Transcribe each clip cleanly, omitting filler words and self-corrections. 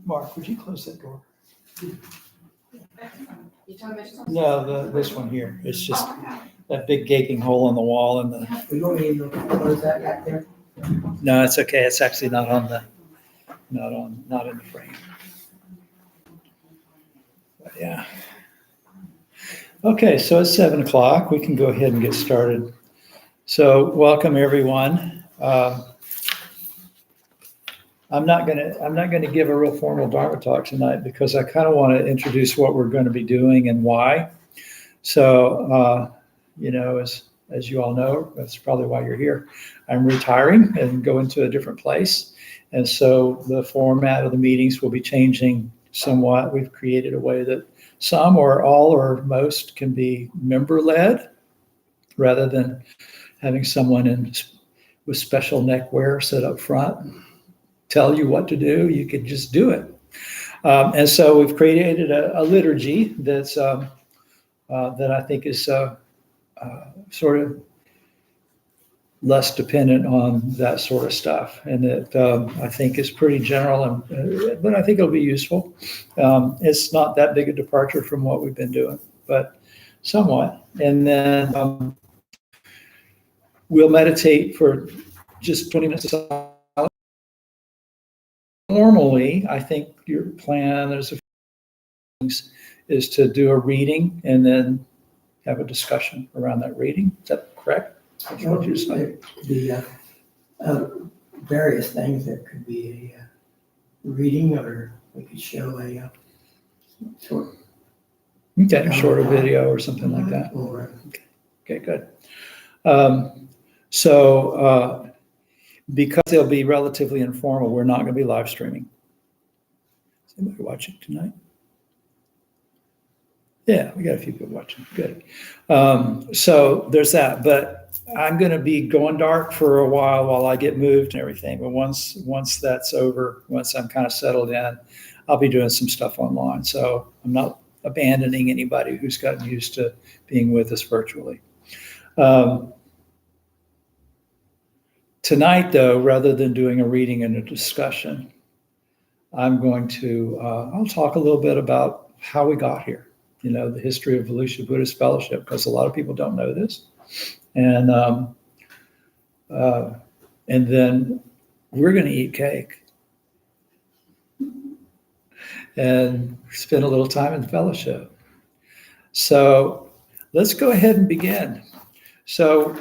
Mark, would you close that door? You told me to- No, this one here. It's just that big gaping hole in the wall and the, We don't need to close that back there. no, it's okay. It's actually not in the frame. But yeah. Okay, so it's 7:00. We can go ahead and get started. So welcome, everyone. I'm not gonna give a real formal Dharma talk tonight because I kind of want to introduce what we're going to be doing and why. So, as you all know, that's probably why you're here. I'm retiring and going to a different place. And so the format of the meetings will be changing somewhat. We've created a way that some or all or most can be member-led rather than having someone with special neckwear sit up front, tell you what to do. You could just do it. And so we've created a liturgy that I think is sort of less dependent on that sort of stuff, and that I think is pretty general, but I think it'll be useful. It's not that big a departure from what we've been doing, but somewhat. And then we'll meditate for just 20 minutes. Normally, I think your plan, there's a few things, is to do a reading and then have a discussion around that reading. Is that correct? That's what you're saying. The various things. There could be a reading, or we could show a short. Okay, shorter video or something like that. Or Okay, good. Because they'll be relatively informal, we're not going to be live streaming. Is anybody watching tonight? Yeah, we got a few people watching. Good. So there's that. But I'm going to be going dark for a while I get moved and everything. But once that's over, once I'm kind of settled in, I'll be doing some stuff online. So I'm not abandoning anybody who's gotten used to being with us virtually. Tonight, though, rather than doing a reading and a discussion, I'm going to, I'll talk a little bit about how we got here. The history of Volusia Buddhist Fellowship, because a lot of people don't know this. And then we're going to eat cake and spend a little time in fellowship. So let's go ahead and begin. So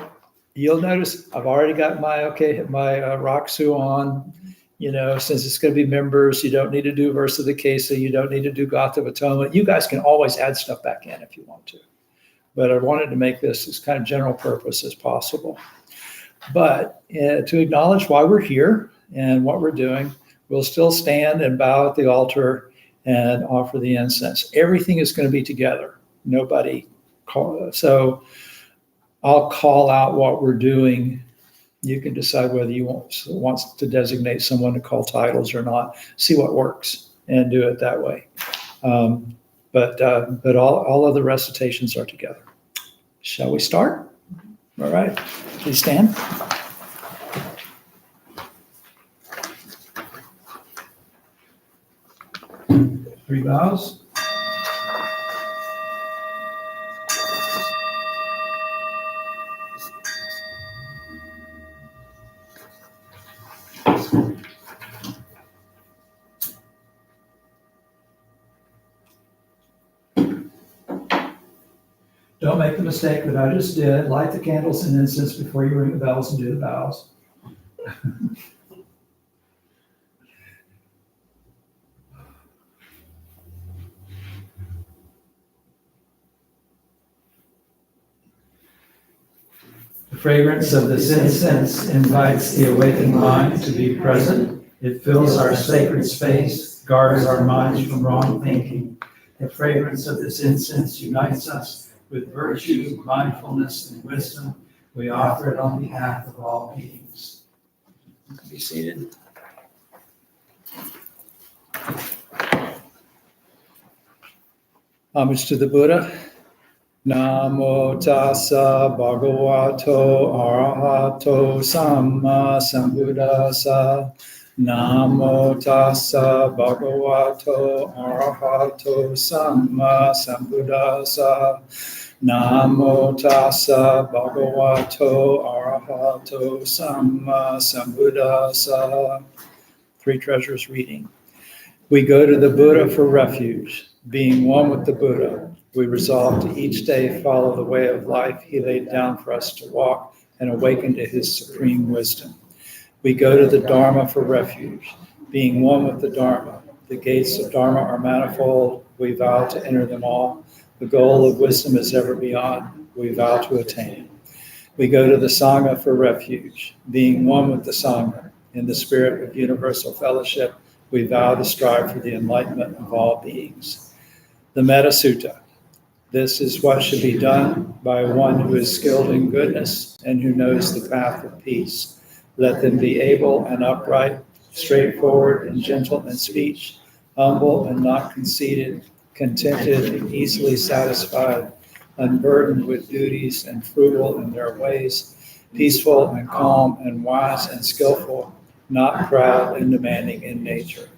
you'll notice I've already got my Roxu on. Since it's going to be members, you don't need to do Versa the Kesa, you don't need to do Gotha of Atonement. You guys can always add stuff back in if you want to. But I wanted to make this as kind of general purpose as possible. But to acknowledge why we're here and what we're doing, we'll still stand and bow at the altar and offer the incense. Everything is going to be together. So I'll call out what we're doing. You can decide whether you want to designate someone to call titles or not. See what works and do it that way. But all of the recitations are together. Shall we start? All right. Please stand. Three bows. Don't make the mistake that I just did. Light the candles and incense before you ring the bells and do the vows. The fragrance of this incense invites the awakened mind to be present. It fills our sacred space, guards our minds from wrong thinking. The fragrance of this incense unites us with virtue, mindfulness, and wisdom. We offer it on behalf of all beings. Be seated. Homage to the Buddha. Namo tassa bhagavato arahato samma sambuddhassa. Namo tassa bhagavato arahato samma sambuddhassa. Namo tassa bhagavato arahato samma sambuddhassa. Three Treasures reading. We go to the Buddha for refuge. Being one with the Buddha, we resolve to each day follow the way of life he laid down for us to walk and awaken to his supreme wisdom. We go to the Dharma for refuge. Being one with the Dharma, the gates of Dharma are manifold. We vow to enter them all. The goal of wisdom is ever beyond. We vow to attain. We go to the Sangha for refuge. Being one with the Sangha, in the spirit of universal fellowship, we vow to strive for the enlightenment of all beings. The Metta Sutta. This is what should be done by one who is skilled in goodness and who knows the path of peace. Let them be able and upright, straightforward and gentle in speech, humble and not conceited, contented and easily satisfied, unburdened with duties and frugal in their ways, peaceful and calm and wise and skillful, not proud and demanding in nature.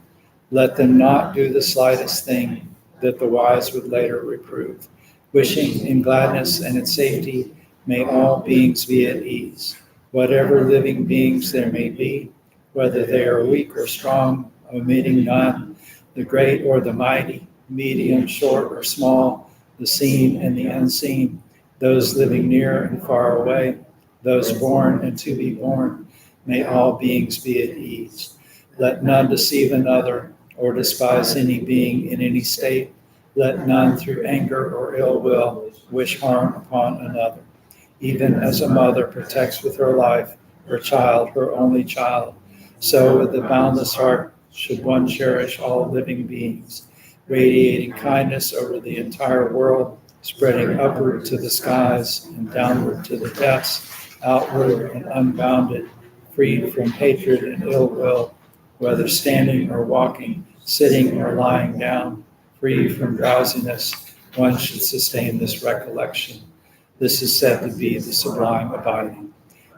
Let them not do the slightest thing that the wise would later reprove. Wishing in gladness and in safety, may all beings be at ease. Whatever living beings there may be, whether they are weak or strong, omitting none, the great or the mighty, medium, short or small, the seen and the unseen, those living near and far away, those born and to be born, may all beings be at ease. Let none deceive another or despise any being in any state. Let none through anger or ill will wish harm upon another. Even as a mother protects with her life her child, her only child, so with the boundless heart should one cherish all living beings, radiating kindness over the entire world, spreading upward to the skies and downward to the depths, outward and unbounded, freed from hatred and ill will, whether standing or walking, sitting or lying down, free from drowsiness, one should sustain this recollection. This is said to be the sublime abiding.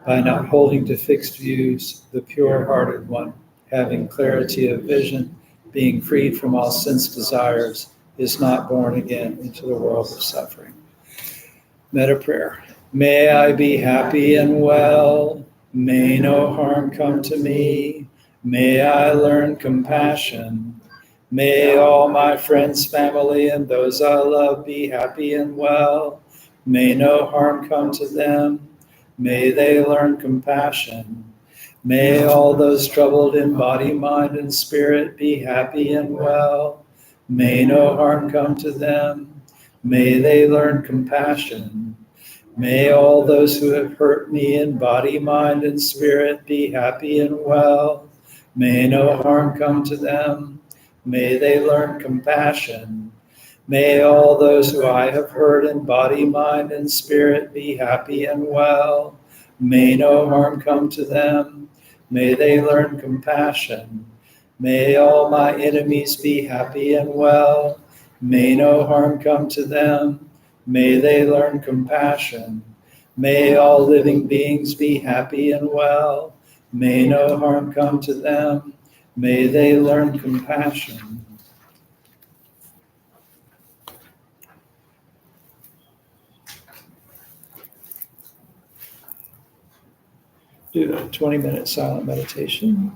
By not holding to fixed views, the pure-hearted one, having clarity of vision, being freed from all sense desires, is not born again into the world of suffering. Metta prayer. May I be happy and well. May no harm come to me. May I learn compassion. May all my friends, family, and those I love be happy and well. May no harm come to them. May they learn compassion. May all those troubled in body, mind, and spirit be happy and well. May no harm come to them. May they learn compassion. May all those who have hurt me in body, mind, and spirit be happy and well. May no harm come to them. May they learn compassion. May all those who I have hurt in body, mind, and spirit be happy and well. May no harm come to them. May they learn compassion. May all my enemies be happy and well. May no harm come to them. May they learn compassion. May all living beings be happy and well. May no harm come to them. May they learn compassion. Do a 20-minute silent meditation.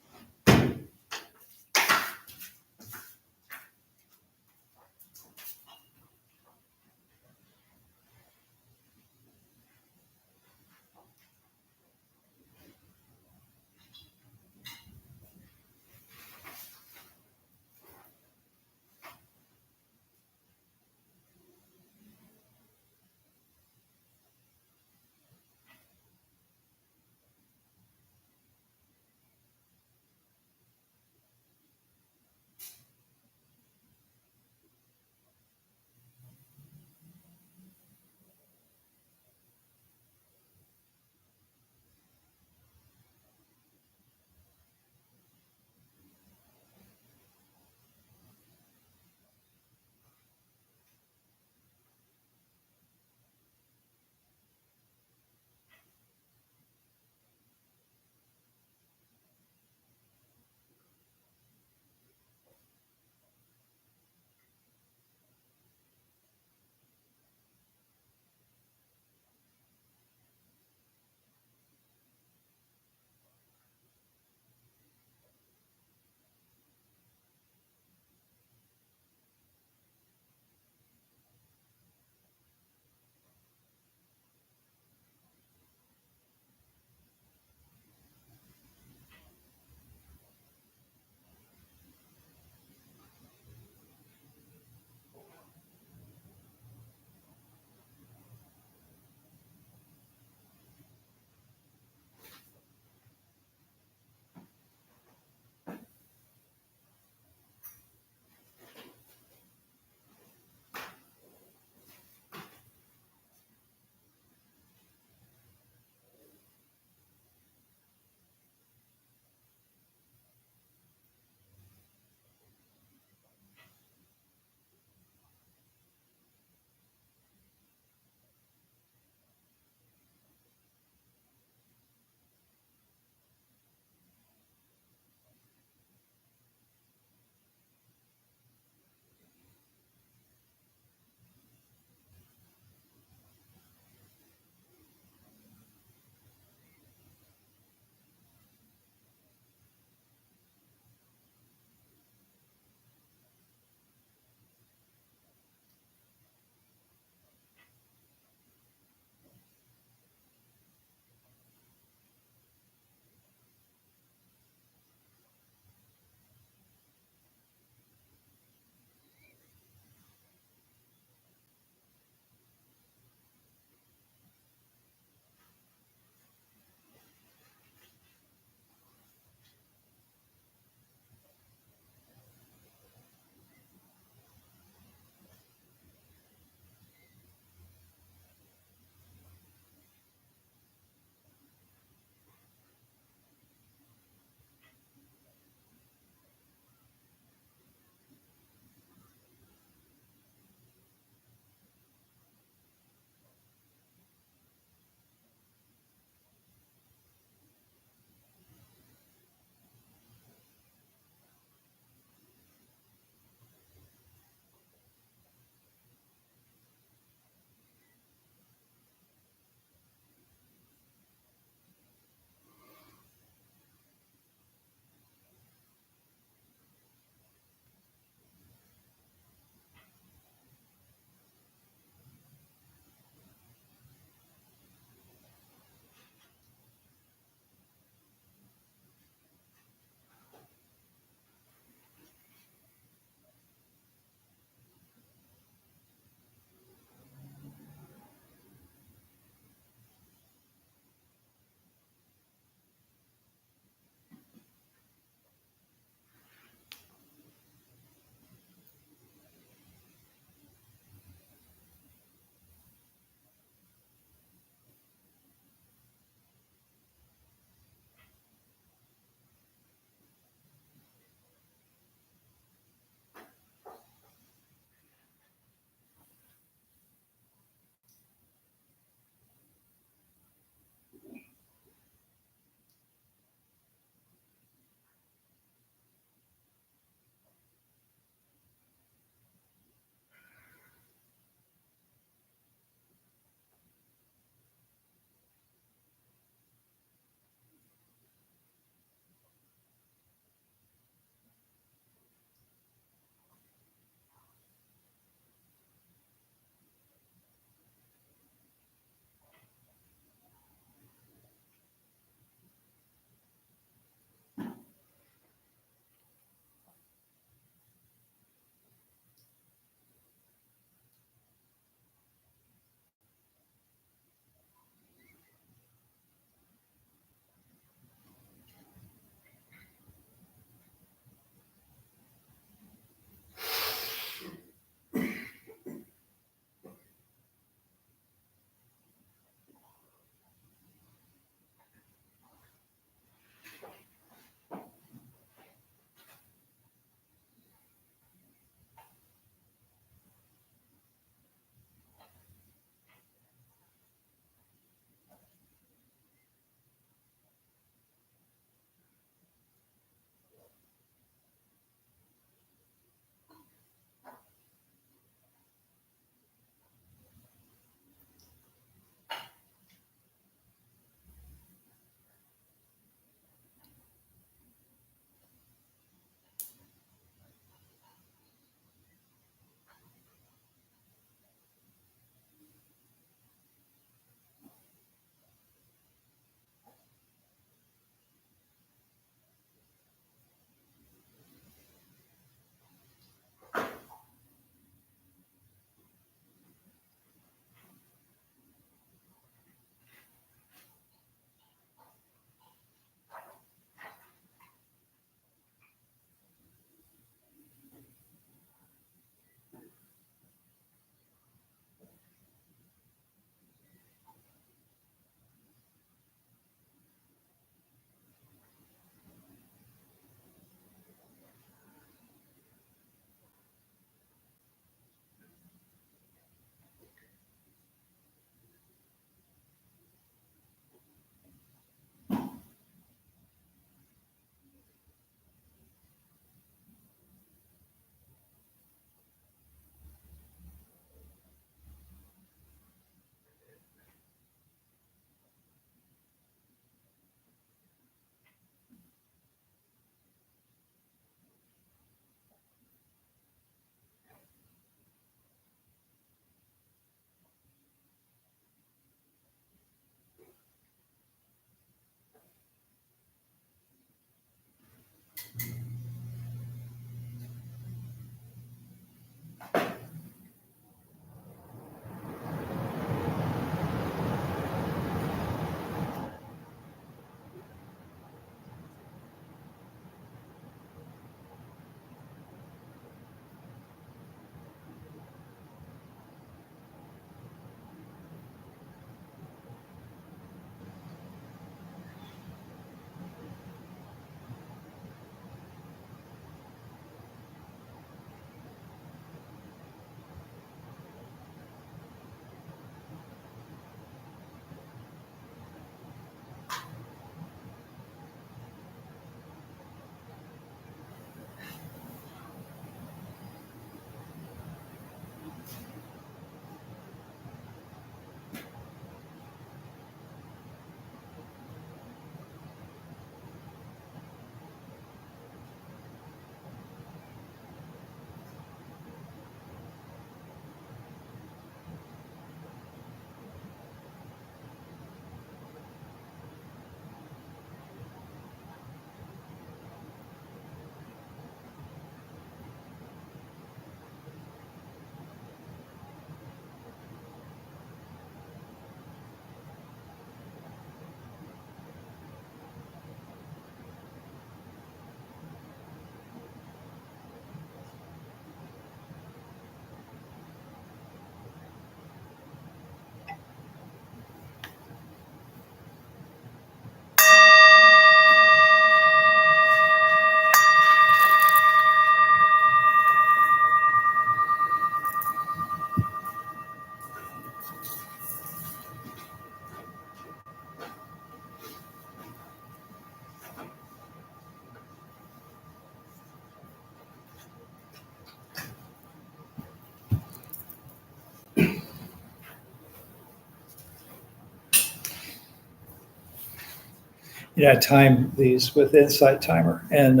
I time these with Insight Timer, and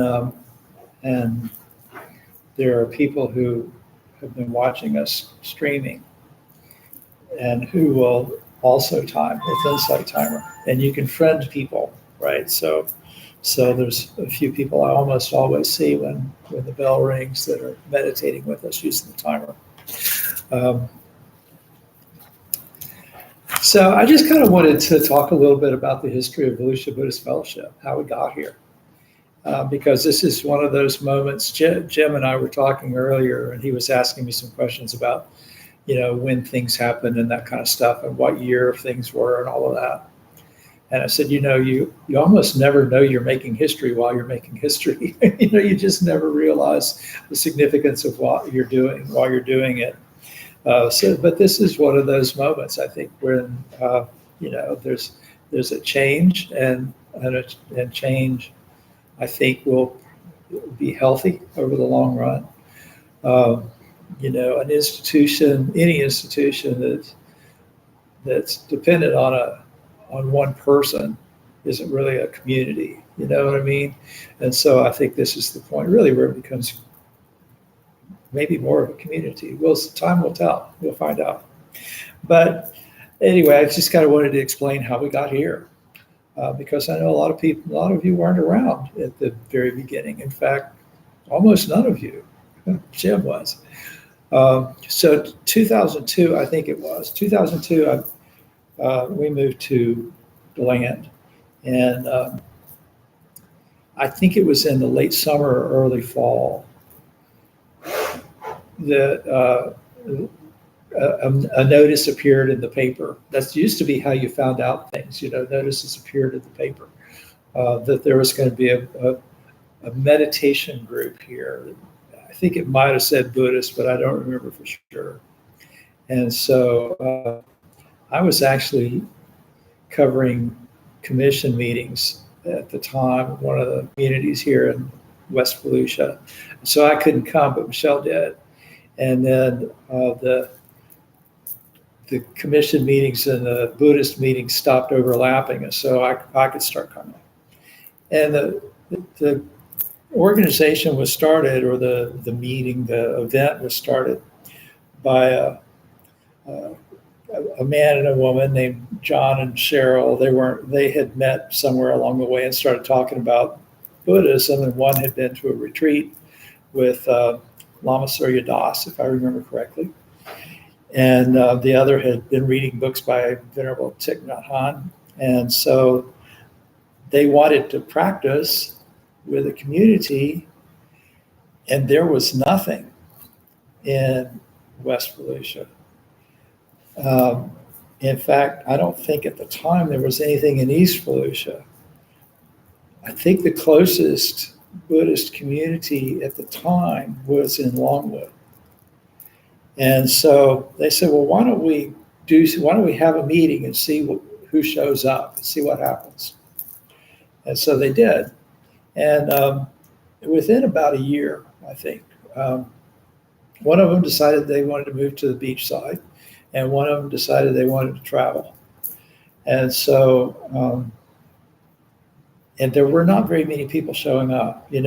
there are people who have been watching us streaming and who will also time with Insight Timer. And you can friend people, right? So there's a few people I almost always see when the bell rings that are meditating with us using the timer. So I just kind of wanted to talk a little bit about the history of Volusia Buddhist Fellowship, how we got here. Because this is one of those moments. Jim and I were talking earlier, and he was asking me some questions about, when things happened and that kind of stuff, and what year things were and all of that. And I said, you almost never know you're making history while you're making history. You just never realize the significance of what you're doing while you're doing it. But this is one of those moments, I think, when there's a change, and change, I think, will be healthy over the long run. An institution, any institution that's dependent on one person isn't really a community. You know what I mean? And so I think this is the point, really, where it becomes maybe more of a community. Well, time will tell. We'll find out. But anyway, I just kind of wanted to explain how we got here, because I know a lot of you weren't around at the very beginning. In fact, almost none of you. Jim was. So 2002, I think it was 2002. We moved to DeLand, and I think it was in the late summer or early fall that a notice appeared in the paper. That used to be how you found out things. Notices appeared in the paper that there was going to be a meditation group here. I think it might have said Buddhist, but I don't remember for sure. And so I was actually covering commission meetings at the time, one of the communities here in West Volusia. So I couldn't come, but Michelle did. And then the commission meetings and the Buddhist meetings stopped overlapping, and so I could start coming. And the organization was started, or the event was started by a man and a woman named John and Cheryl. They had met somewhere along the way and started talking about Buddhism, and one had been to a retreat with Lama Surya Das, if I remember correctly. And the other had been reading books by Venerable Thich Nhat Hanh. And so they wanted to practice with a community, and there was nothing in West Volusia. In fact, I don't think at the time there was anything in East Volusia. I think the closest Buddhist community at the time was in Longwood. And so they said, well, why don't we have a meeting and see who shows up and see what happens. And so they did. And within about a year, I think, one of them decided they wanted to move to the beach side, and one of them decided they wanted to travel. And so, and there were not very many people showing up. At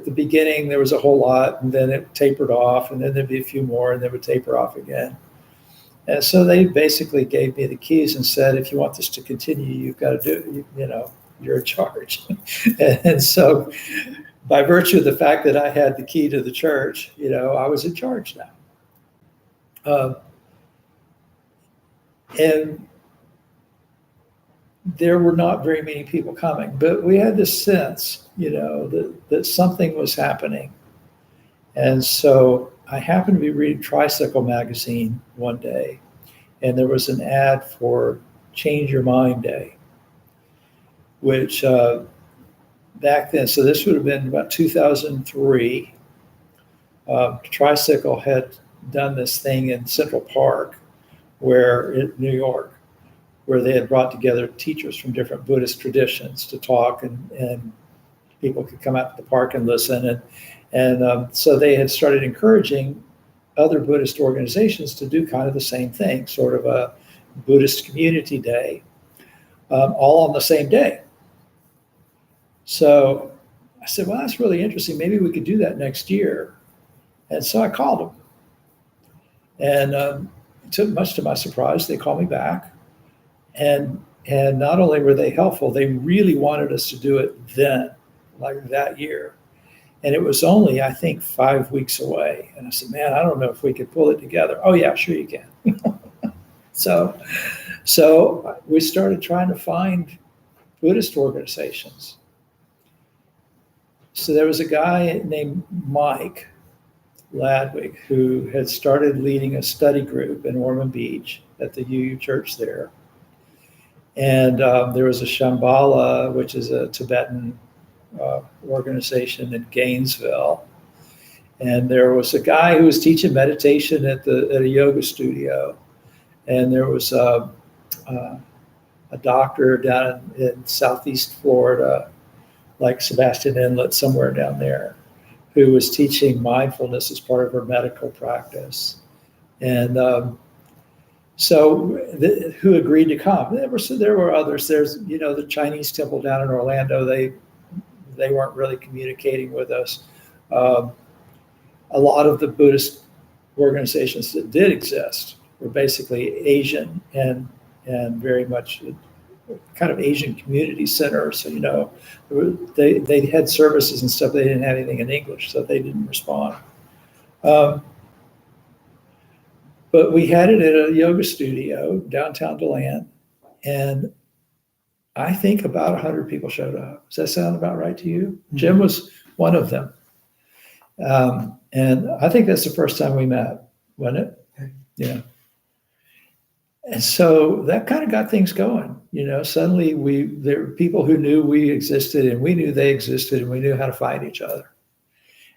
the beginning, there was a whole lot, and then it tapered off, and then there'd be a few more, and they would taper off again. And so they basically gave me the keys and said, if you want this to continue, you've got to do it. You're in charge. And so by virtue of the fact that I had the key to the church, I was in charge now. And there were not very many people coming, but we had this sense, that something was happening. And so I happened to be reading Tricycle magazine one day, and there was an ad for Change Your Mind Day, which back then, so this would have been about 2003, Tricycle had done this thing in Central Park, in New York, where they had brought together teachers from different Buddhist traditions to talk, and people could come out to the park and listen. And so they had started encouraging other Buddhist organizations to do kind of the same thing, sort of a Buddhist community day, all on the same day. So I said, well, that's really interesting. Maybe we could do that next year. And so I called them. And much to my surprise, they called me back. And not only were they helpful, they really wanted us to do it then, like that year. And it was only, I think, 5 weeks away. And I said, man, I don't know if we could pull it together. Oh, yeah, sure you can. So we started trying to find Buddhist organizations. So there was a guy named Mike Ladwig who had started leading a study group in Ormond Beach at the UU Church there. And there was a Shambhala, which is a Tibetan organization in Gainesville. And there was a guy who was teaching meditation at a yoga studio. And there was a doctor down in Southeast Florida, like Sebastian Inlet, somewhere down there, who was teaching mindfulness as part of her medical practice. And who agreed to come? There were others. There's, the Chinese temple down in Orlando. They weren't really communicating with us. A lot of the Buddhist organizations that did exist were basically Asian and very much kind of Asian community centers. So, they had services and stuff. They didn't have anything in English, so they didn't respond. But we had it at a yoga studio downtown DeLand, and I think about 100 people showed up. Does that sound about right to you? Mm-hmm. Jim was one of them. And I think that's the first time we met, wasn't it? Okay. Yeah. And so that kind of got things going. Suddenly there were people who knew we existed, and we knew they existed, and we knew how to find each other.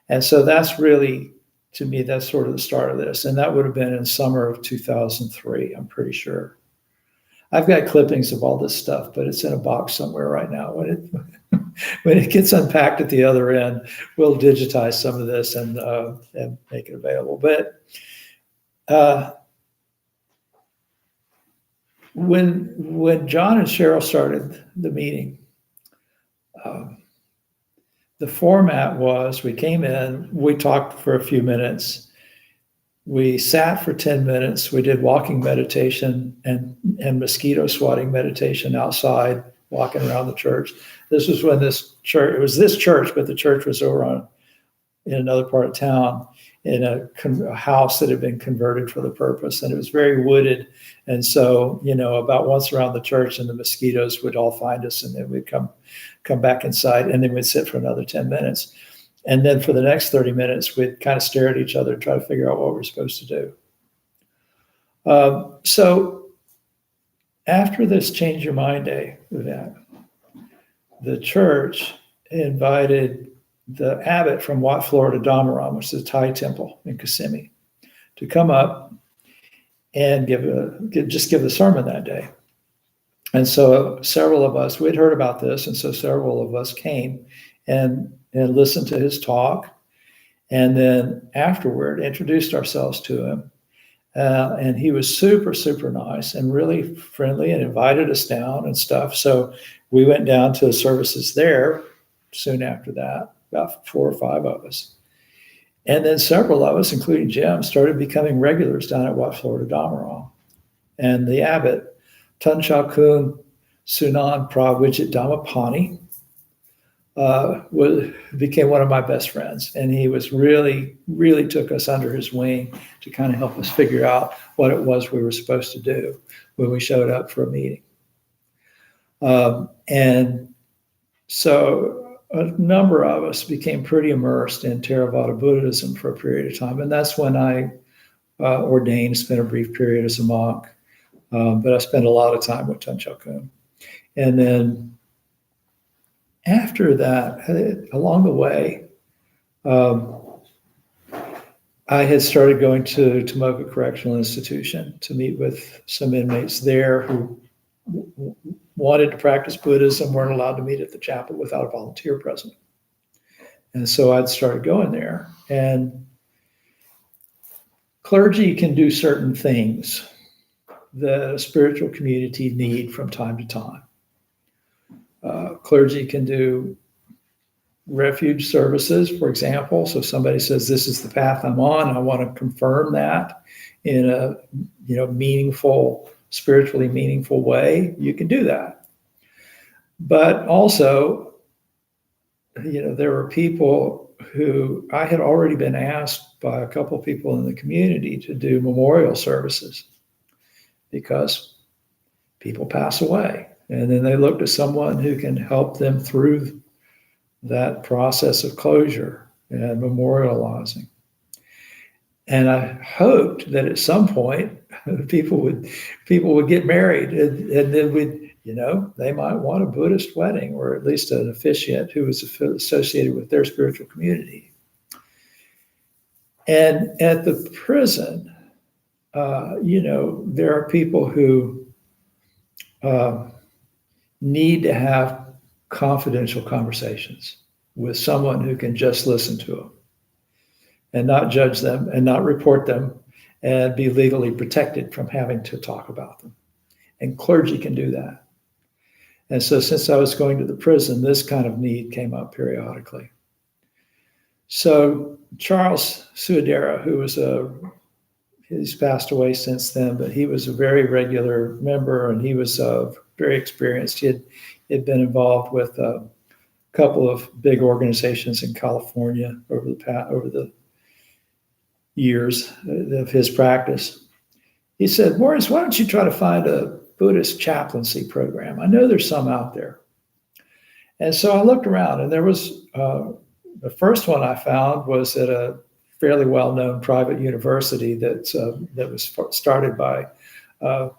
And so that's really, to me, that's sort of the start of this. And that would have been in summer of 2003, I'm pretty sure. I've got clippings of all this stuff, but it's in a box somewhere right now. When it gets unpacked at the other end, we'll digitize some of this and make it available. But when John and Cheryl started the meeting, the format was we came in, we talked for a few minutes, we sat for 10 minutes, we did walking meditation and mosquito swatting meditation outside, walking around the church. This was when it was this church, but the church was over in another part of town in a house that had been converted for the purpose. And it was very wooded. And so, about once around the church and the mosquitoes would all find us, and then we'd come back inside, and then we'd sit for another 10 minutes. And then for the next 30 minutes, we'd kind of stare at each other and try to figure out what we're supposed to do. So after this Change Your Mind Day event, the church invited the abbot from Wat, Florida, Dhammaram, which is a Thai temple in Kissimmee, to come up and give the sermon that day. And so several of us, we'd heard about this, and so several of us came and listened to his talk, and then afterward introduced ourselves to him. And he was super, super nice and really friendly and invited us down and stuff. So we went down to the services there soon after that, about 4 or 5 of us. And then several of us, including Jim, started becoming regulars down at Wat, Florida, Dhammaram. And the abbot, Tun Cha Kun Sunan Prawidjit Dhammapani, became one of my best friends. And he was really, really took us under his wing to kind of help us figure out what it was we were supposed to do when we showed up for a meeting. And so a number of us became pretty immersed in Theravada Buddhism for a period of time. And that's when I ordained, spent a brief period as a monk. But I spent a lot of time with Tun Cha Kun. And then after that, along the way, I had started going to Tomoka Correctional Institution to meet with some inmates there who wanted to practice Buddhism, weren't allowed to meet at the chapel without a volunteer present. And so I'd started going there. And clergy can do certain things that a spiritual community need from time to time. Clergy can do refuge services, for example. So if somebody says, this is the path I'm on, I want to confirm that in a meaningful, spiritually meaningful way, you can do that. But also, there were people who I had already been asked by a couple of people in the community to do memorial services because people pass away. And then they look to someone who can help them through that process of closure and memorializing. And I hoped that at some point people would get married, and then they might want a Buddhist wedding, or at least an officiant who was associated with their spiritual community. And at the prison, there are people who need to have confidential conversations with someone who can just listen to them and not judge them and not report them and be legally protected from having to talk about them. And clergy can do that. And so since I was going to the prison, this kind of need came up periodically. So Charles Suadera, he's passed away since then, but he was a very regular member, and he was very experienced. He had been involved with a couple of big organizations in California over the years of his practice. He said, Maurice, why don't you try to find a Buddhist chaplaincy program? I know there's some out there. And so I looked around, and there was the first one I found was at a fairly well-known private university that was started by a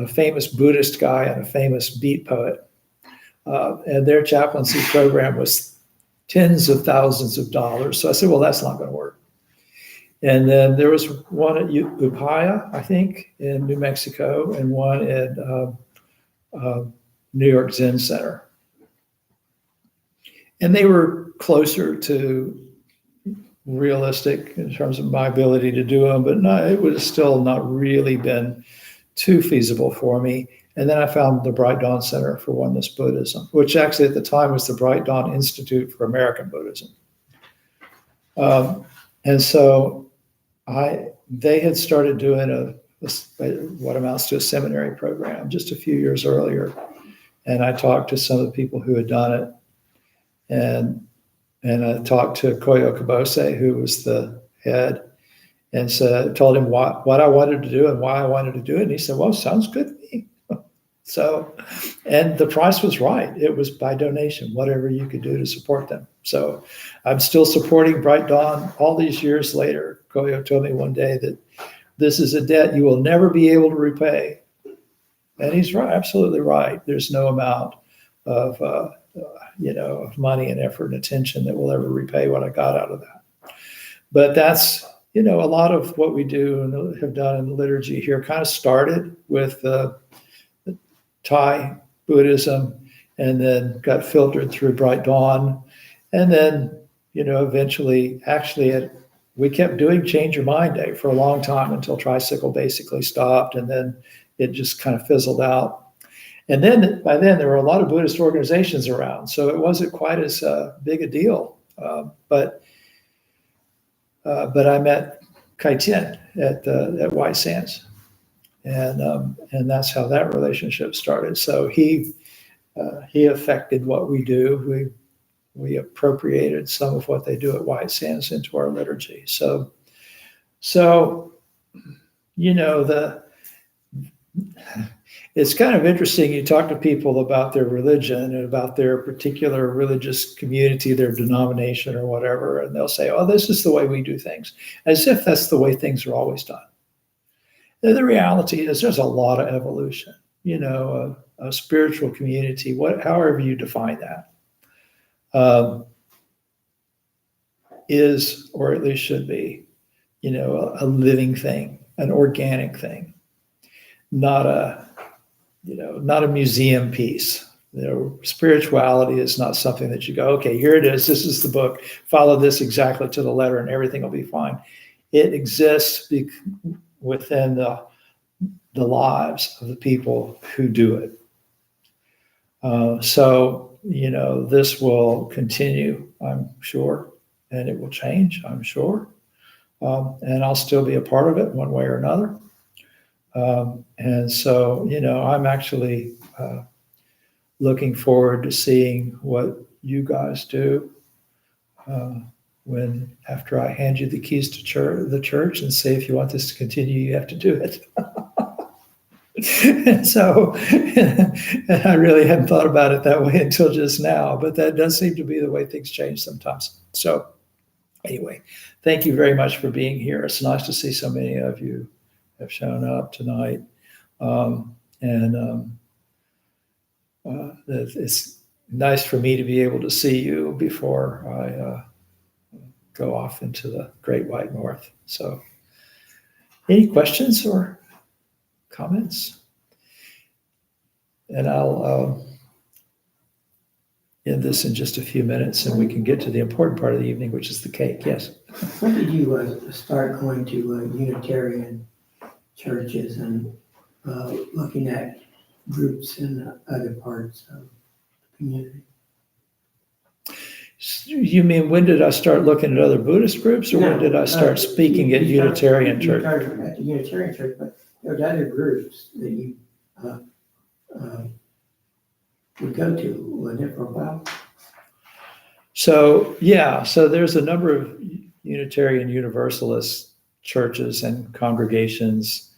famous Buddhist guy and a famous beat poet. And their chaplaincy program was tens of thousands of dollars. So I said, well, that's not going to work. And then there was one at Upaya, I think, in New Mexico, and one at New York Zen Center. And they were closer to realistic in terms of my ability to do them, but it would have still not really been too feasible for me. And then I found the Bright Dawn Center for Oneness Buddhism, which actually at the time was the Bright Dawn Institute for American Buddhism. And so they had started doing what amounts to a seminary program just a few years earlier. And I talked to some of the people who had done it. And I talked to Koyo Kabose, who was the head, and told him what I wanted to do and why I wanted to do it. And he said, well, sounds good to me. So, and the price was right. It was by donation, whatever you could do to support them. So I'm still supporting Bright Dawn all these years later. Koyo told me one day that this is a debt you will never be able to repay. And he's right, absolutely right. There's no amount of money and effort and attention that will ever repay what I got out of that. But that's, a lot of what we do and have done in the liturgy here kind of started with Thai Buddhism and then got filtered through Bright Dawn. And then, eventually, we kept doing Change Your Mind Day for a long time until Tricycle basically stopped, and then it just kind of fizzled out. And then by then there were a lot of Buddhist organizations around, so it wasn't quite as big a deal. But I met Kai Tien at White Sands, and that's how that relationship started. So he affected what we do. We appropriated some of what they do at White Sands into our liturgy. So it's kind of interesting. You talk to people about their religion and about their particular religious community, their denomination or whatever, and they'll say, oh, this is the way we do things, as if that's the way things are always done. And the reality is there's a lot of evolution, a spiritual community, however you define that, is, or at least should be, a living thing, an organic thing, not a museum piece. Spirituality is not something that you go, okay, here it is. This is the book. Follow this exactly to the letter, and everything will be fine. It exists within the lives of the people who do it. So this will continue, I'm sure, and it will change, I'm sure. And I'll still be a part of it one way or another. And so, I'm actually looking forward to seeing what you guys do after I hand you the keys to the church and say, if you want this to continue, you have to do it. And so I really hadn't thought about it that way until just now, but that does seem to be the way things change sometimes. So anyway, thank you very much for being here. It's nice to see so many of you have shown up tonight. It's nice for me to be able to see you before I go off into the Great White North. So any questions or comments? And I'll end this in just a few minutes, and we can get to the important part of the evening, which is the cake. Yes. When did you start going to Unitarian churches and looking at groups in other parts of the community? You mean, when did I start looking at other Buddhist groups, or when did I start speaking at Unitarian church? You started at the Unitarian church, but there were other groups that you would go to, wasn't it, for a while? So there's a number of Unitarian Universalist churches and congregations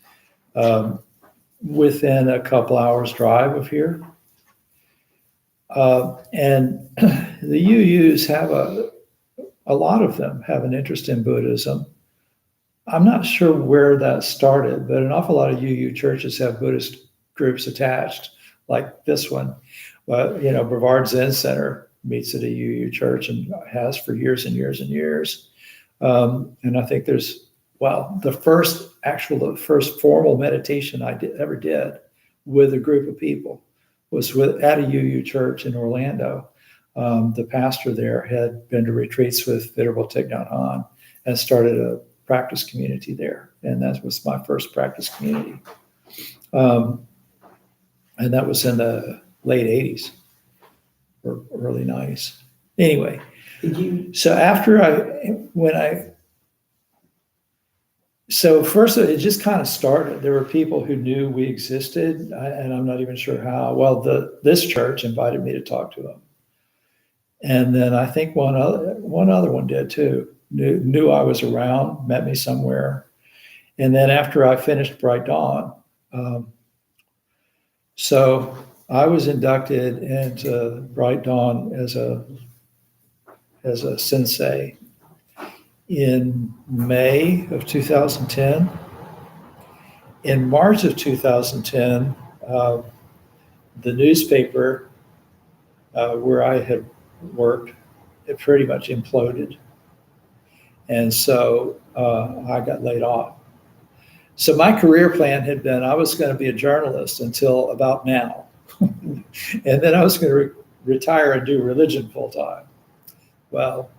within a couple hours drive of here. And the UUs have a lot of them have an interest in Buddhism. I'm not sure where that started, but an awful lot of UU churches have Buddhist groups attached, like this one. Brevard Zen Center meets at a UU church and has for years and years and years. And I think the first formal meditation I ever did with a group of people was at a UU church in Orlando. The pastor there had been to retreats with Venerable Thich Nhat Hanh and started a practice community there. And that was my first practice community. And that was in the late 80s or early 90s. Anyway, so first it just kind of started. There were people who knew we existed, and I'm not even sure how. Well, this church invited me to talk to them. And then I think one other one did too. Knew I was around, met me somewhere. And then after I finished Bright Dawn, so I was inducted into Bright Dawn as a sensei in May of 2010. In March of 2010, the newspaper where I had worked, it pretty much imploded. And so I got laid off. So my career plan had been, I was going to be a journalist until about now. And then I was going to retire and do religion full time. Well,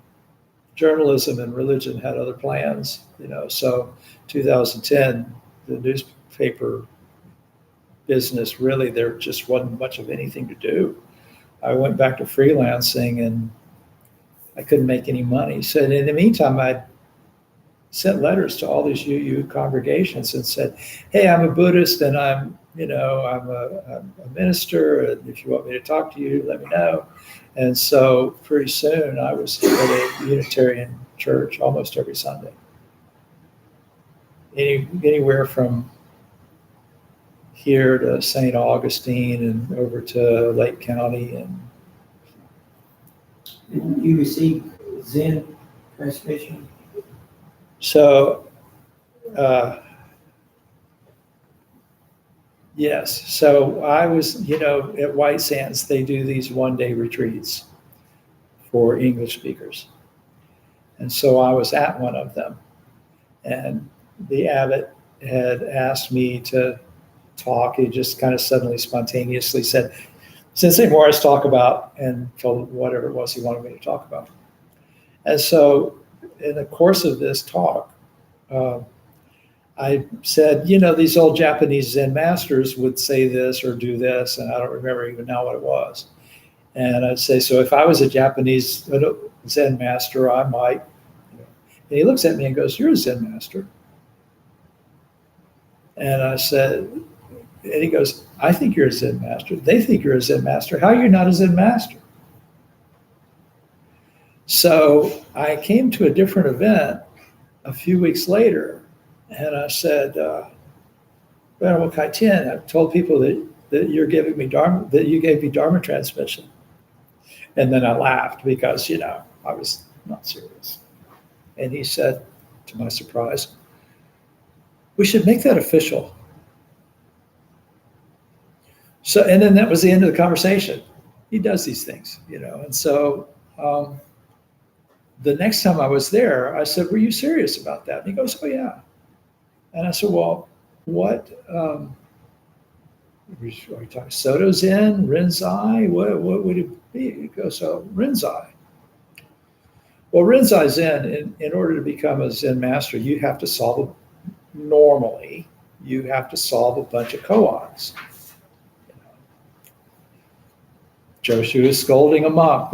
journalism and religion had other plans, so 2010, the newspaper business, really, there just wasn't much of anything to do. I went back to freelancing and I couldn't make any money. So in the meantime, I sent letters to all these UU congregations and said, hey, I'm a Buddhist and I'm a minister. And if you want me to talk to you, let me know. And so pretty soon I was at a Unitarian church almost every Sunday. Anywhere from here to St. Augustine and over to Lake County. And you received Zen transmission? So, yes. So I was, at White Sands, they do these one-day retreats for English speakers. And so I was at one of them. And the abbot had asked me to talk. He just kind of suddenly, spontaneously said, Sensei Morris, talk about, and told whatever it was he wanted me to talk about. And so in the course of this talk, I said, these old Japanese Zen masters would say this or do this, and I don't remember even now what it was. And I'd say, so if I was a Japanese Zen master, I might. And he looks at me and goes, "You're a Zen master." And I said, and he goes, "I think you're a Zen master. They think you're a Zen master. How are you not a Zen master?" So I came to a different event a few weeks later, and I said, Venerable Kai Tian, I've told people that you're giving me Dharma, that you gave me Dharma transmission. And then I laughed because, I was not serious. And he said, to my surprise, "We should make that official." So, and then that was the end of the conversation. He does these things, and so the next time I was there, I said, "Were you serious about that?" And he goes, "Oh yeah." And I said, "Well, what, are we talking Soto Zen, Rinzai? What would it be?" He goes, "So Rinzai." Well, Rinzai Zen, in order to become a Zen master, you have to solve a bunch of koans. Joshu is scolding a monk.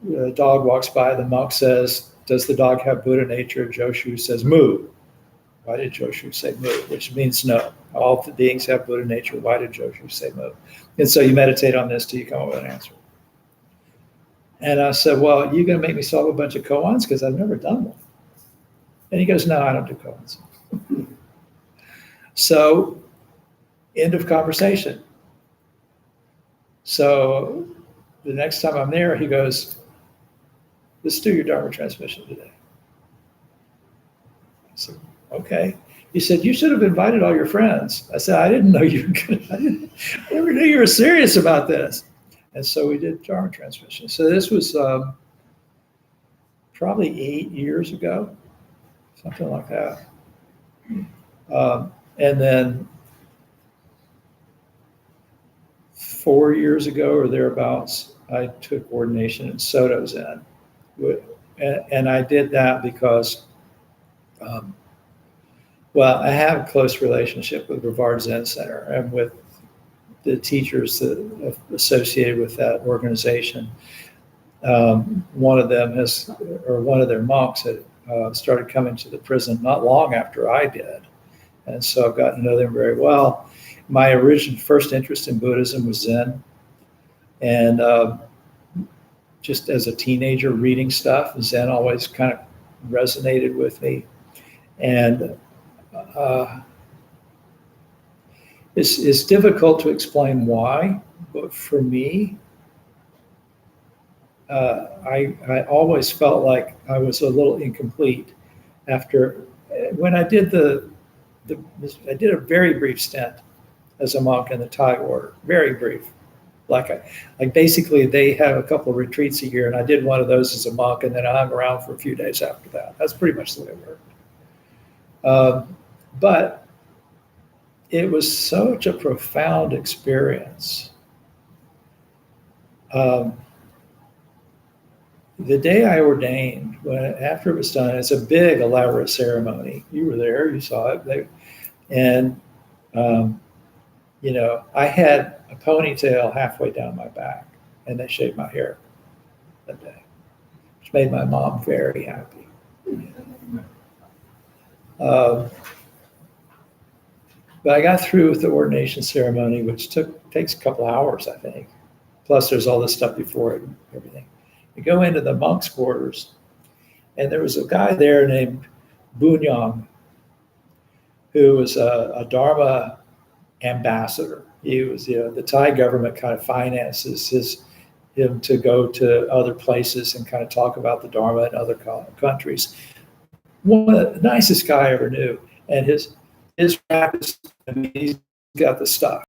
The dog walks by. The monk says, "Does the dog have Buddha nature?" Joshu says, "Moo." Why did Joshu say moo? Which means no. All the beings have Buddha nature. Why did Joshu say moo? And so you meditate on this till you come up with an answer. And I said, "Well, you're going to make me solve a bunch of koans because I've never done one." And he goes, "No, I don't do koans." So, end of conversation. So the next time I'm there, he goes, "Let's do your Dharma transmission today." I said, "Okay." He said, "You should have invited all your friends." I said, "I didn't know you were going to, I never knew you were serious about this." And so we did Dharma transmission. So this was probably 8 years ago, something like that. And then 4 years ago or thereabouts, I took ordination in Soto Zen. And I did that because, I have a close relationship with Brevard Zen Center and with the teachers that are associated with that organization. One of their monks had started coming to the prison not long after I did. And so I've gotten to know them very well. My first interest in Buddhism was Zen. And just as a teenager reading stuff, Zen always kind of resonated with me. And it's difficult to explain why, but for me, I always felt like I was a little incomplete when I did I did a very brief stint as a monk in the Thai order, very brief. Like basically they have a couple of retreats a year, and I did one of those as a monk, and then I hung around for a few days after that. That's pretty much the way it worked. But it was such a profound experience. The day I ordained, after it was done, it's a big, elaborate ceremony. You were there, you saw it. I had a ponytail halfway down my back, and they shaved my hair that day, which made my mom very happy. But I got through with the ordination ceremony, which takes a couple hours, I think. Plus, there's all this stuff before it and everything. You go into the monks' quarters, and there was a guy there named Bunyang, who was a Dharma ambassador. He was, the Thai government kind of finances him to go to other places and kind of talk about the Dharma in other countries. One of the nicest guy I ever knew. And his practice, he's got the stuff.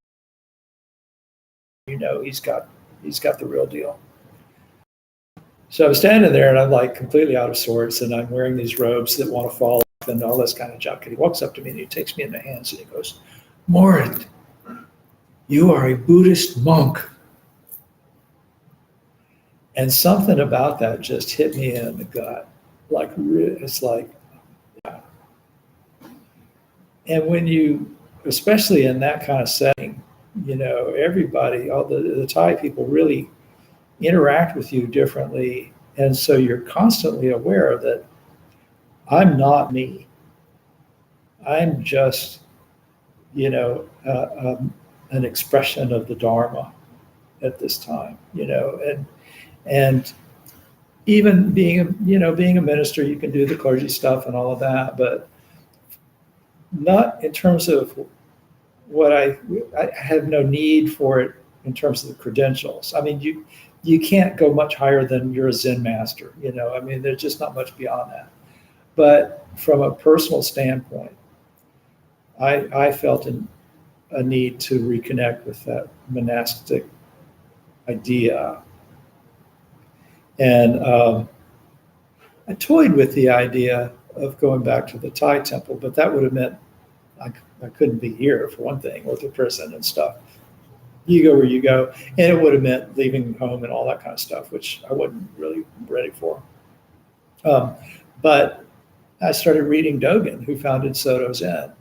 He's got the real deal. So I'm standing there and I'm like completely out of sorts, and I'm wearing these robes that want to fall off and all this kind of junk. And he walks up to me and he takes me in the hands and he goes, "Morit, you are a Buddhist monk." And something about that just hit me in the gut. It's like, yeah. And when you, especially in that kind of setting, everybody, all the Thai people really interact with you differently. And so you're constantly aware that I'm not me. I'm just, an expression of the Dharma at this time, and even being a minister, you can do the clergy stuff and all of that, but not in terms of what I have no need for it in terms of the credentials. I mean, you can't go much higher than you're a Zen master, I mean, there's just not much beyond that. But from a personal standpoint, I felt a need to reconnect with that monastic idea. And I toyed with the idea of going back to the Thai temple, but that would have meant I couldn't be here, for one thing, with the prison and stuff. You go where you go. And it would have meant leaving home and all that kind of stuff, which I wasn't really ready for. But I started reading Dogen, who founded Soto Zen.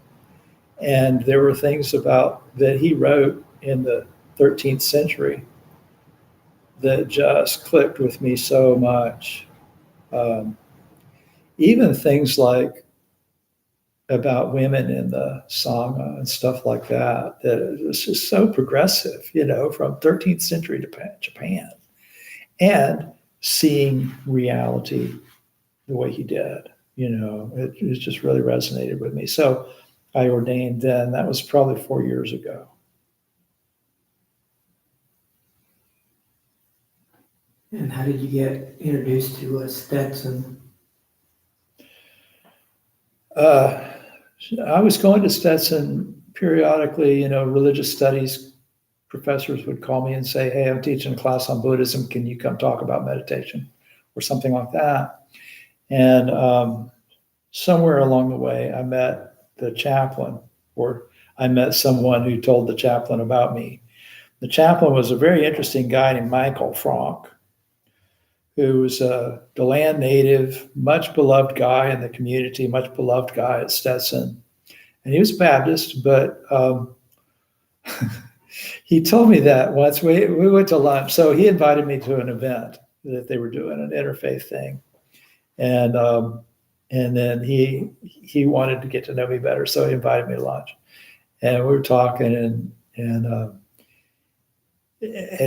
And there were things about that he wrote in the 13th century that just clicked with me so much. Even things like about women in the Sangha and stuff like that, that it was just so progressive, from 13th century Japan, and seeing reality the way he did, it just really resonated with me. So I ordained then. That was probably 4 years ago. And how did you get introduced to Stetson? I was going to Stetson periodically. Religious studies professors would call me and say, "Hey, I'm teaching a class on Buddhism. Can you come talk about meditation?" or something like that. And somewhere along the way, I met the chaplain, or I met someone who told the chaplain about me. The chaplain was a very interesting guy named Michael Frank, who was a DeLand native, much beloved guy in the community, much beloved guy at Stetson. And he was Baptist, but he told me that once we went to lunch. So he invited me to an event that they were doing, an interfaith thing. And then he wanted to get to know me better, so he invited me to lunch. And we were talking, and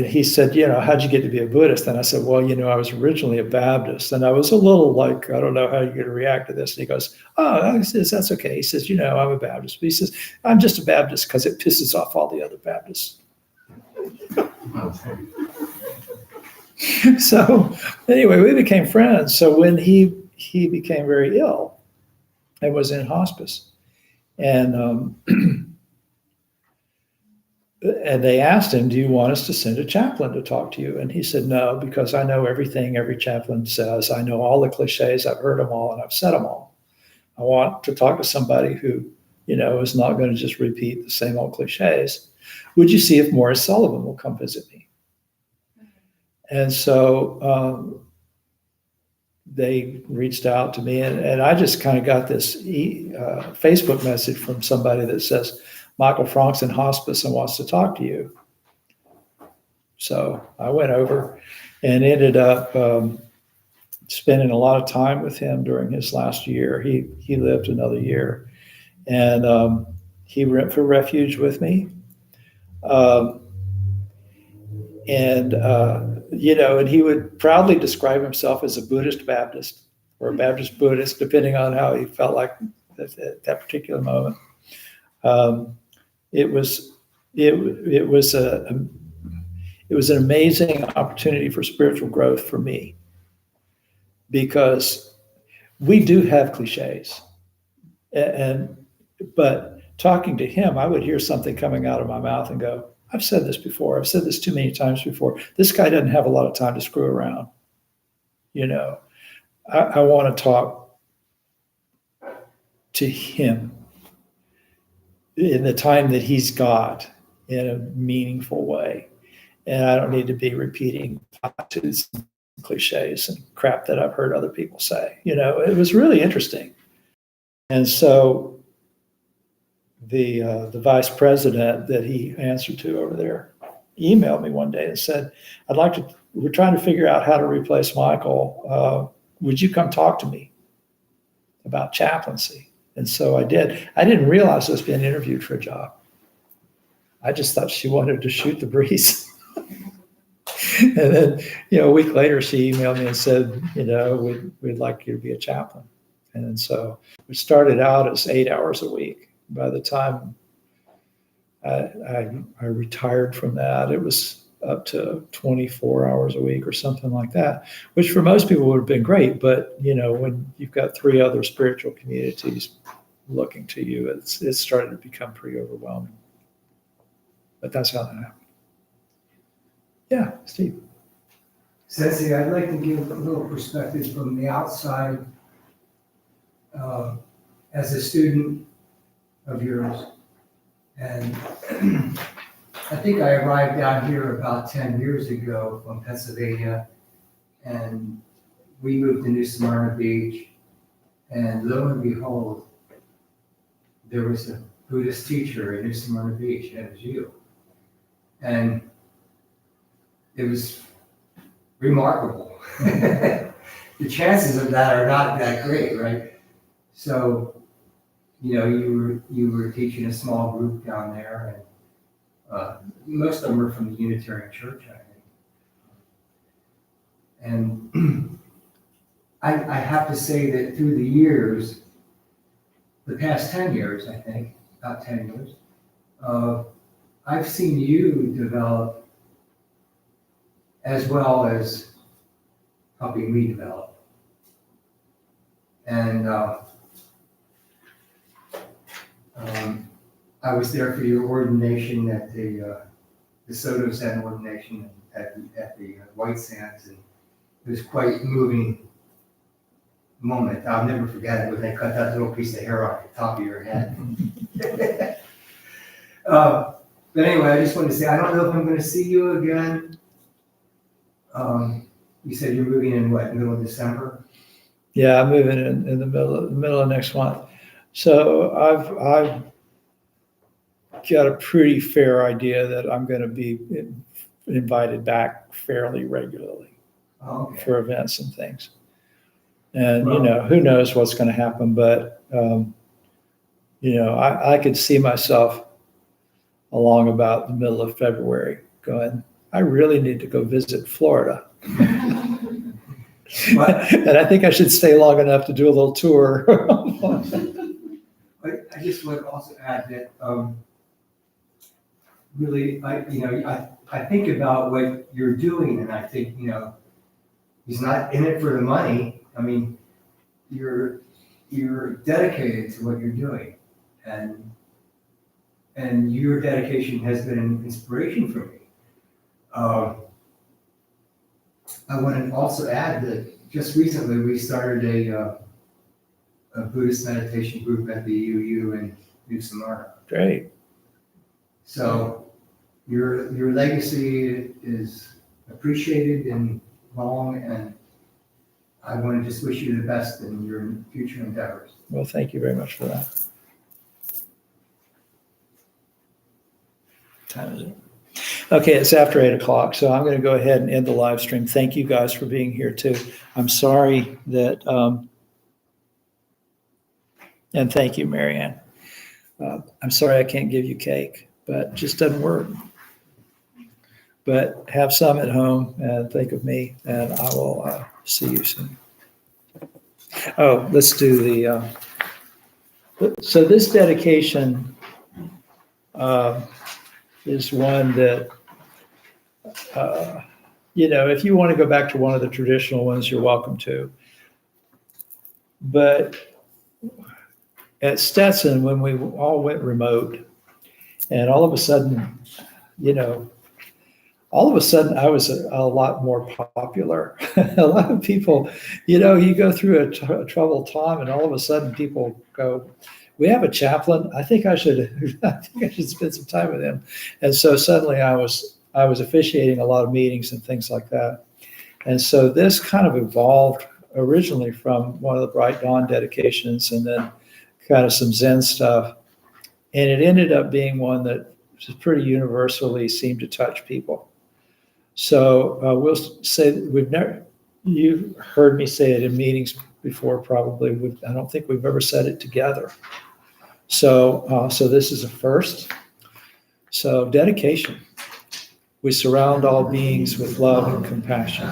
he said, how'd you get to be a Buddhist? And I said, well, I was originally a Baptist, and I was a little like, I don't know how you're going to react to this. And he goes, oh, he says, that's okay. He says, I'm a Baptist. But he says, I'm just a Baptist because it pisses off all the other Baptists. So anyway, we became friends. So when he became very ill and was in hospice, and and they asked him, do you want us to send a chaplain to talk to you? And he said, no, because I know everything every chaplain says. I know all the cliches. I've heard them all, and I've said them all. I want to talk to somebody who, is not going to just repeat the same old cliches. Would you see if Morris Sullivan will come visit me? And so they reached out to me, and I just kind of got this Facebook message from somebody that says, Michael Frank's in hospice and wants to talk to you. So I went over and ended up spending a lot of time with him during his last year. He lived another year, and he went for refuge with me. And he would proudly describe himself as a Buddhist Baptist or a Baptist Buddhist, depending on how he felt like at that particular moment. It was an amazing opportunity for spiritual growth for me, because we do have cliches, but talking to him, I would hear something coming out of my mouth and go, I've said this before. I've said this too many times before. This guy doesn't have a lot of time to screw around. I want to talk to him in the time that he's got in a meaningful way. And I don't need to be repeating platitudes and cliches and crap that I've heard other people say. It was really interesting. And so the vice president that he answered to over there emailed me one day and said, we're trying to figure out how to replace Michael. Would you come talk to me about chaplaincy? And so I did. I didn't realize I was being interviewed for a job. I just thought she wanted to shoot the breeze. And then, a week later, she emailed me and said, we'd like you to be a chaplain. And so we started out as 8 hours a week. By the time I retired from that, it was up to 24 hours a week or something like that, which for most people would have been great. But, when you've got 3 other spiritual communities looking to you, it started to become pretty overwhelming. But that's how that happened. Yeah, Steve. Sensei, I'd like to give a little perspective from the outside. As a student of yours, and I think I arrived out here about 10 years ago from Pennsylvania, and we moved to New Smyrna Beach, and lo and behold, there was a Buddhist teacher in New Smyrna Beach, and it was you. And it was remarkable. The chances of that are not that great, right? So, you were teaching a small group down there, and most of them were from the Unitarian Church, I think. And I have to say that through the years, the past 10 years, I think, about 10 years, I've seen you develop as well as helping me develop. And I was there for your ordination at the Soto Zen ordination at the White Sands, and it was quite a moving moment. I'll never forget it when they cut that little piece of hair off the top of your head. But anyway, I just wanted to say, I don't know if I'm going to see you again. You said you're moving in what, middle of December? Yeah, I'm moving in the middle of next month. So I've got a pretty fair idea that I'm going to be invited back fairly regularly for events and things. And, who knows what's going to happen, but, I could see myself along about the middle of February going, I really need to go visit Florida. And I think I should stay long enough to do a little tour. I just would also add that really, I think about what you're doing, and I think, he's not in it for the money. I mean, you're dedicated to what you're doing, and your dedication has been an inspiration for me. I want to also add that just recently we started a Buddhist meditation group at the UU in New Smyrna. Great. So your legacy is appreciated and long, and I want to just wish you the best in your future endeavors. Well, thank you very much for that. What time is it? Okay, it's after 8 o'clock, so I'm going to go ahead and end the live stream. Thank you guys for being here too. I'm sorry that, and thank you, Marianne. I'm sorry I can't give you cake, but it just doesn't work. But have some at home and think of me, and I will see you soon. Oh, let's do the, so this dedication is one that, if you want to go back to one of the traditional ones, you're welcome to. But at Stetson, when we all went remote, and all of a sudden, I was a lot more popular. A lot of people, you go through a troubled time, and all of a sudden people go, we have a chaplain. I think I should spend some time with him. And so suddenly I was officiating a lot of meetings and things like that. And so this kind of evolved originally from one of the Bright Dawn dedications and then kind of some Zen stuff. And it ended up being one that pretty universally seem to touch people. So we'll say you've heard me say it in meetings before, probably. I don't think we've ever said it together. So this is a first. So dedication. We surround all beings with love and compassion.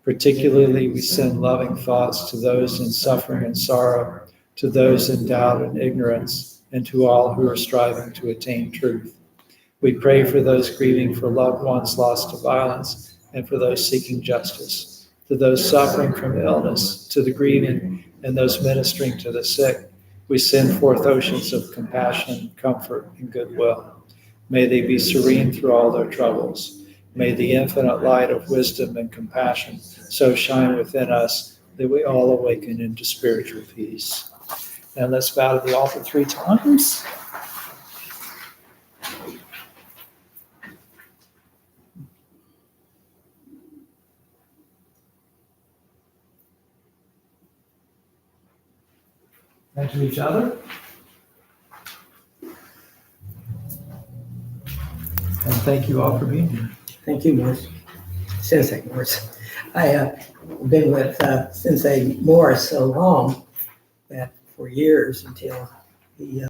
Particularly, we send loving thoughts to those in suffering and sorrow, to those in doubt and ignorance, and to all who are striving to attain truth. We pray for those grieving for loved ones lost to violence and for those seeking justice, to those suffering from illness, to the grieving, and those ministering to the sick. We send forth oceans of compassion, comfort, and goodwill. May they be serene through all their troubles. May the infinite light of wisdom and compassion so shine within us that we all awaken into spiritual peace. And let's bow to the altar 3 times. And to each other. And thank you all for being here. Thank you, Morris. Sensei Morris. I've been with Sensei Morris so long that for years until he